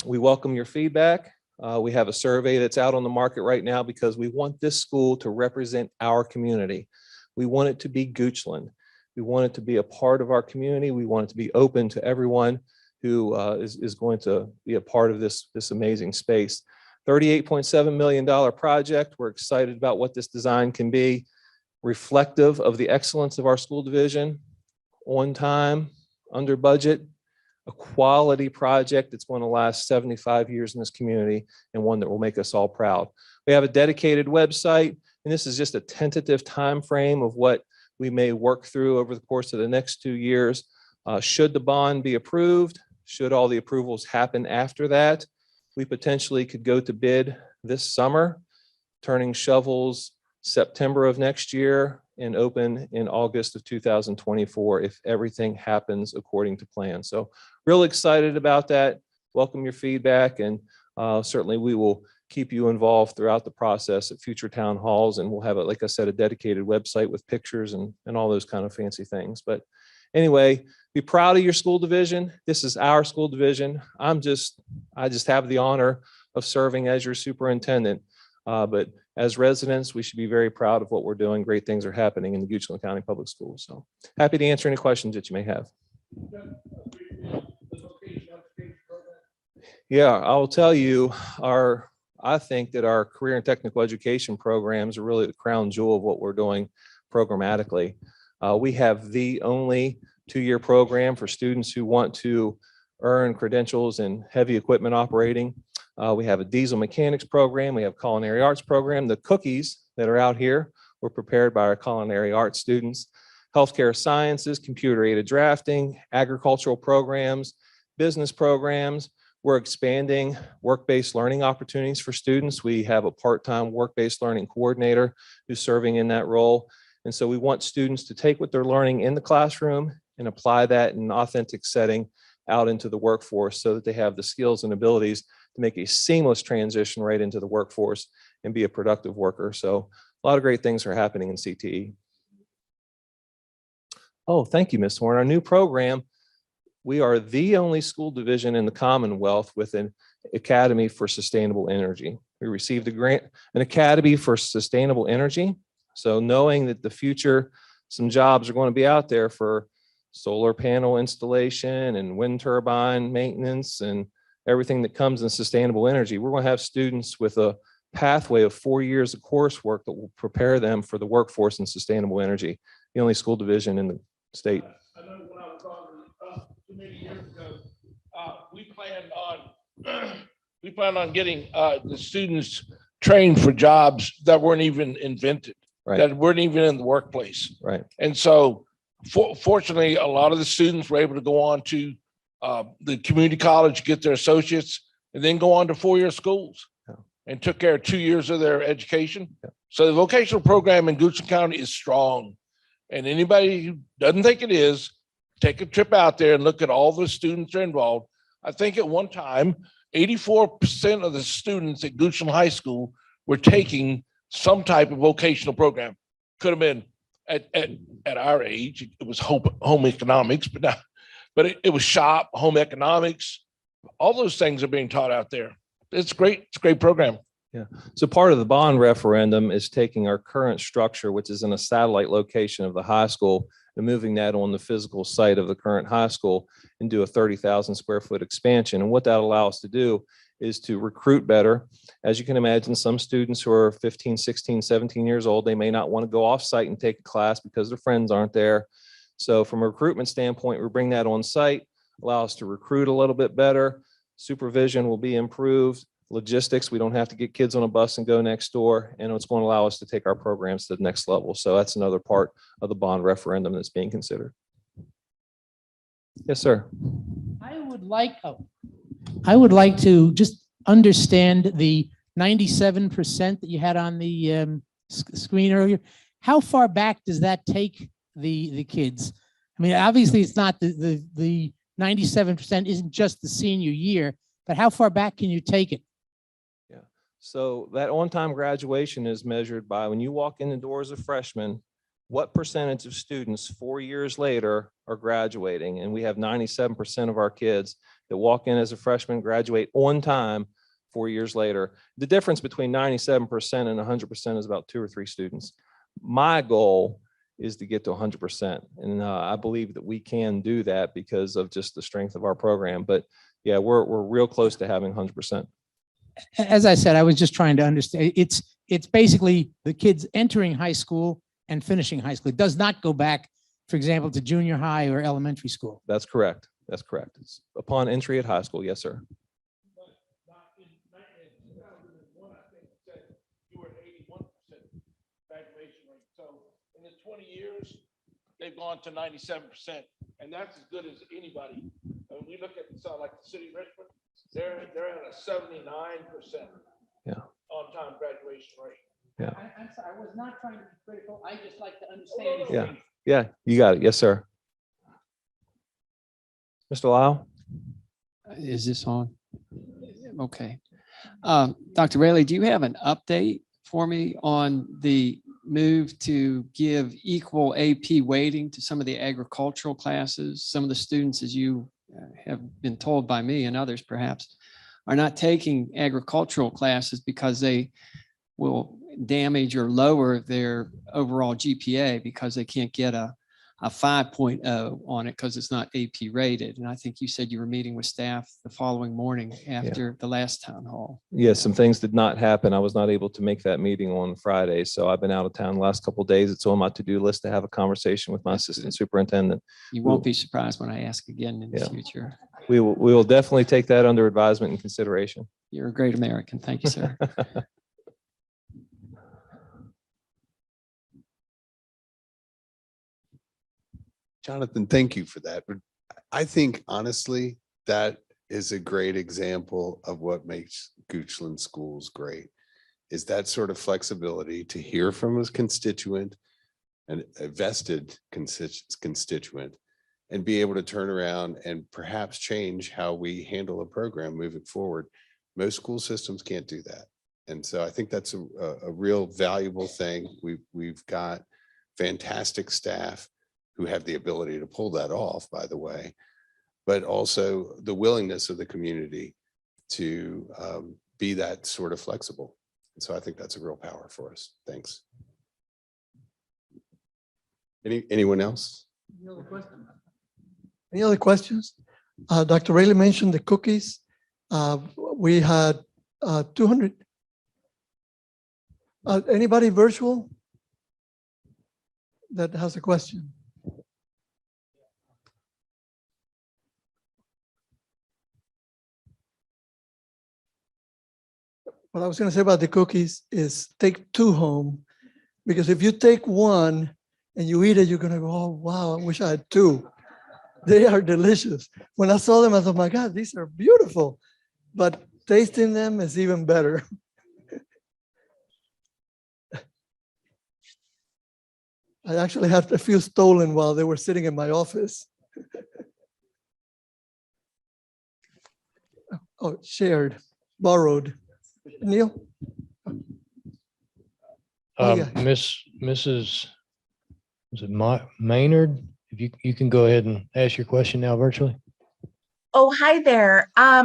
we welcome your feedback. We have a survey that's out on the market right now because we want this school to represent our community. We want it to be Goochland. We want it to be a part of our community. We want it to be open to everyone who is going to be a part of this amazing space. $38.7 million project. We're excited about what this design can be, reflective of the excellence of our school division, on time, under budget, a quality project that's going to last 75 years in this community, and one that will make us all proud. We have a dedicated website, and this is just a tentative time frame of what we may work through over the course of the next 2 years. Should the bond be approved, should all the approvals happen after that, we potentially could go to bid this summer, turning shovels September of next year and open in August of 2024 if everything happens according to plan. So real excited about that. Welcome your feedback, and certainly we will keep you involved throughout the process at future town halls, and we'll have, like I said, a dedicated website with pictures and all those kind of fancy things. But anyway, be proud of your school division. This is our school division. I just have the honor of serving as your superintendent. But as residents, we should be very proud of what we're doing. Great things are happening in the Goochland County Public Schools. So happy to answer any questions that you may have. Yeah, I'll tell you, I think that our career and technical education programs are really the crown jewel of what we're doing programmatically. We have the only 2-year program for students who want to earn credentials in heavy equipment operating. We have a diesel mechanics program. We have a culinary arts program. The cookies that are out here were prepared by our culinary arts students. Healthcare sciences, computer aided drafting, agricultural programs, business programs. We're expanding work-based learning opportunities for students. We have a part-time work-based learning coordinator who's serving in that role. And so we want students to take what they're learning in the classroom and apply that in an authentic setting out into the workforce so that they have the skills and abilities to make a seamless transition right into the workforce and be a productive worker. So a lot of great things are happening in CTE. Oh, thank you, Ms. Horn. Our new program, we are the only school division in the Commonwealth with an Academy for Sustainable Energy. We received a grant, an Academy for Sustainable Energy. So knowing that the future, some jobs are going to be out there for solar panel installation and wind turbine maintenance and everything that comes in sustainable energy, we're going to have students with a pathway of 4 years of coursework that will prepare them for the workforce in sustainable energy, the only school division in the state. I know when I was on too many years ago, we planned on we plan on getting the students trained for jobs that weren't even invented, Right. that weren't even in the workplace. Right. And so fortunately, a lot of the students were able to go on to the community college, get their associates, and then go on to four-year schools. Yeah. And took care of 2 years of their education. Yeah. So the vocational program in Goochland County is strong. And anybody who doesn't think it is, take a trip out there and look at all the students that are involved. I think at one time, 84% of the students at Goochland High School were taking some type of vocational program. Could have been at our age, it was home economics, but it was shop, home economics. All those things are being taught out there. It's great. It's a great program. Yeah. So part of the bond referendum is taking our current structure, which is in a satellite location of the high school, and moving that on the physical site of the current high school and do a 30,000 square foot expansion. And what that allows us to do is to recruit better. As you can imagine, some students who are 15, 16, 17 years old, they may not want to go off site and take a class because their friends aren't there. So from a recruitment standpoint, we bring that on site, allow us to recruit a little bit better. Supervision will be improved. Logistics, we don't have to get kids on a bus and go next door, and it's going to allow us to take our programs to the next level. So that's another part of the bond referendum that's being considered. Yes, sir. I would like to just understand the 97% that you had on the screen earlier. How far back does that take the kids? I mean, obviously it's not the 97% isn't just the senior year, but how far back can you take it? Yeah. So that on-time graduation is measured by when you walk in the door as a freshman, what percentage of students 4 years later are graduating? And we have 97% of our kids that walk in as a freshman graduate on time 4 years later. The difference between 97% and 100% is about 2 or 3 students. My goal is to get to 100%. And I believe that we can do that because of just the strength of our program. But yeah, we're real close to having 100%. As I said, I was just trying to understand. It's basically the kids entering high school and finishing high school. It does not go back, for example, to junior high or elementary school. That's correct. That's correct. It's upon entry at high school. Yes, sir. In the 20 years, they've gone to 97%, and that's as good as anybody. When we look at like the city of Richmond, they're at a 79% on-time graduation rate. Yeah. I'm sorry, I was not trying to be critical. I just like to understand. Yeah. Yeah, you got it. Yes, sir. Mr. Lyle? Is this on? Okay. Dr. Rayleigh, do you have an update for me on the move to give equal AP weighting to some of the agricultural classes? Some of the students, as you have been told by me and others perhaps, are not taking agricultural classes because they will damage or lower their overall GPA because they can't get a 5.0 on it because it's not AP rated. And I think you said you were meeting with staff the following morning after the last town hall. Yes, some things did not happen. I was not able to make that meeting on Friday. So I've been out of town the last couple of days. It's on my to-do list to have a conversation with my assistant superintendent. You won't be surprised when I ask again in the future. We will definitely take that under advisement and consideration. You're a great American. Thank you, sir. Jonathan, thank you for that. But I think honestly, that is a great example of what makes Goochland schools great, is that sort of flexibility to hear from a constituent and a vested constituent and be able to turn around and perhaps change how we handle a program moving forward. Most school systems can't do that. And so I think that's a real valuable thing. We've got fantastic staff who have the ability to pull that off, by the way, but also the willingness of the community to be that sort of flexible. And so I think that's a real power for us. Thanks. Anyone else? Any other questions? Dr. Rayleigh mentioned the cookies. We had 200. Anybody virtual that has a question? what I was going to say about the cookies is take 2 home, because if you take 1 and you eat it, you're going to go, oh, wow, I wish I had 2. They are delicious. When I saw them, I thought, my God, these are beautiful. But tasting them is even better. I actually had a few stolen while they were sitting in my office. Oh, shared, borrowed. Neil? Oh, yeah. Mrs. Was it Maynard? If you can go ahead and ask your question now virtually. Oh, hi there. I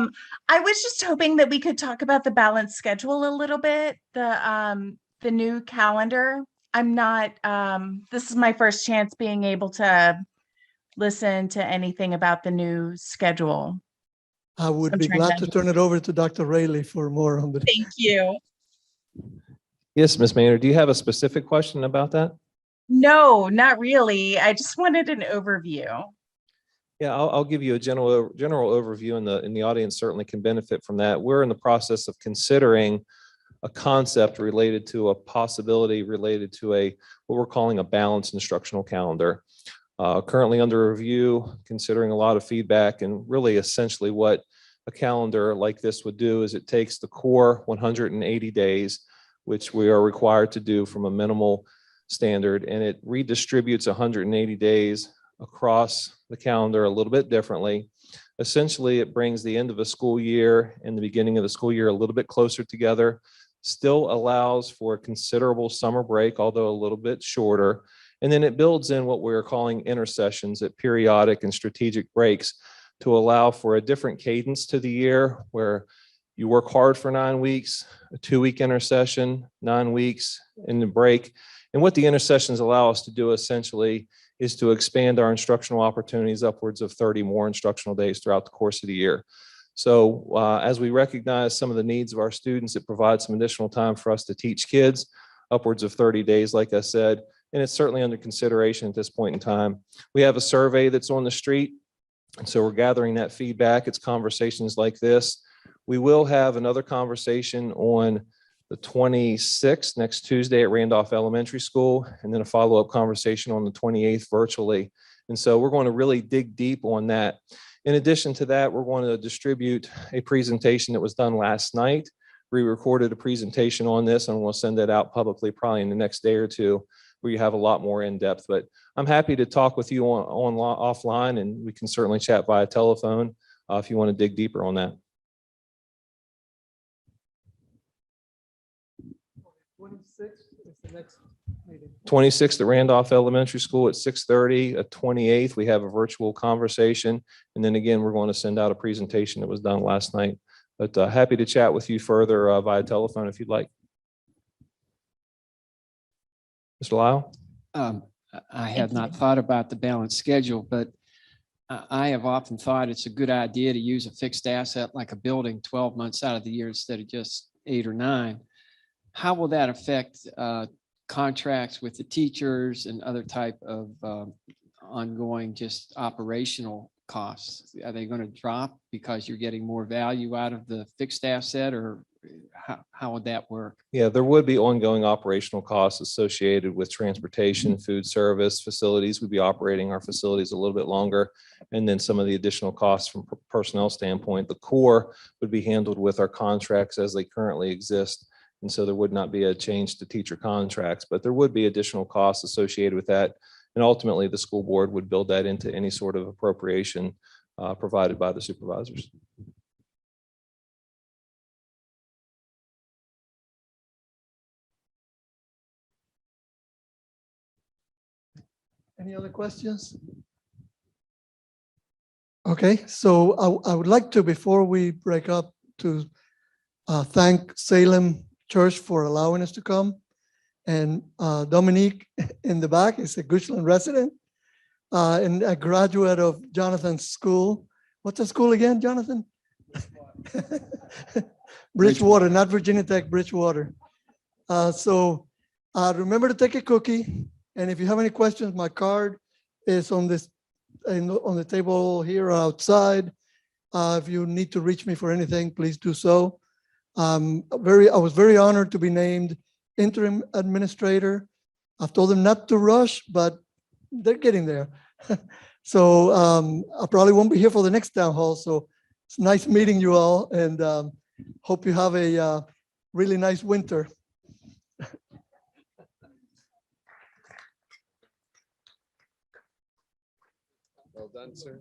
was just hoping that we could talk about the balanced schedule a little bit, the new calendar. I'm not, this is my first chance being able to listen to anything about the new schedule. I would I'm be trying glad to turn it over to Dr. Rayleigh for more on the. Thank you. Yes, Ms. Maynard, do you have a specific question about that? No, not really. I just wanted an overview. Yeah, I'll give you a general overview, and the audience certainly can benefit from that. We're in the process of considering a concept related to a possibility related to what we're calling a balanced instructional calendar. Currently under review, considering a lot of feedback, and really essentially what a calendar like this would do is it takes the core 180 days, which we are required to do from a minimal standard, and it redistributes 180 days across the calendar a little bit differently. Essentially, it brings the end of a school year and the beginning of the school year a little bit closer together, still allows for a considerable summer break, although a little bit shorter. And then it builds in what we're calling intersessions at periodic and strategic breaks to allow for a different cadence to the year where you work hard for 9 weeks, a 2-week intersession, 9 weeks in the break. And what the intersessions allow us to do essentially is to expand our instructional opportunities upwards of 30 more instructional days throughout the course of the year. So as we recognize some of the needs of our students, it provides some additional time for us to teach kids, upwards of 30 days, like I said, and it's certainly under consideration at this point in time. We have a survey that's on the street, and so we're gathering that feedback. It's conversations like this. We will have another conversation on the 26th, next Tuesday at Randolph Elementary School, and then a follow-up conversation on the 28th virtually. And so we're going to really dig deep on that. In addition to that, we're going to distribute a presentation that was done last night. We recorded a presentation on this, and we'll send that out publicly probably in the next day or two, where you have a lot more in depth. But I'm happy to talk with you on offline, and we can certainly chat via telephone if you want to dig deeper on that. 26th is the next meeting. 26th at Randolph Elementary School at 6:30. At 28th, we have a virtual conversation. And then again, we're going to send out a presentation that was done last night. But happy to chat with you further via telephone if you'd like. Mr. Lyle? I have not thought about the balanced schedule, but I have often thought it's a good idea to use a fixed asset like a building 12 months out of the year instead of just 8 or 9. How will that affect contracts with the teachers and other type of ongoing just operational costs? Are they going to drop because you're getting more value out of the fixed asset, or how would that work? Yeah, there would be ongoing operational costs associated with transportation, food service, facilities. We'd be operating our facilities a little bit longer. And then some of the additional costs from personnel standpoint, the core would be handled with our contracts as they currently exist. And so there would not be a change to teacher contracts, but there would be additional costs associated with that. And ultimately, the school board would build that into any sort of appropriation provided by the supervisors. Any other questions? Okay, so I would like to, before we break up, to thank Salem Church for allowing us to come. And Dominique in the back is a Goochland resident and a graduate of Jonathan's school. What's the school again, Jonathan? Bridgewater, not Virginia Tech, Bridgewater. So remember to take a cookie. And if you have any questions, my card is on this on the table here outside. If you need to reach me for anything, please do so. I was very honored to be named interim administrator. I've told them not to rush, but they're getting there. So I probably won't be here for the next town hall. So it's nice meeting you all, and hope you have a really nice winter. Well done, sir.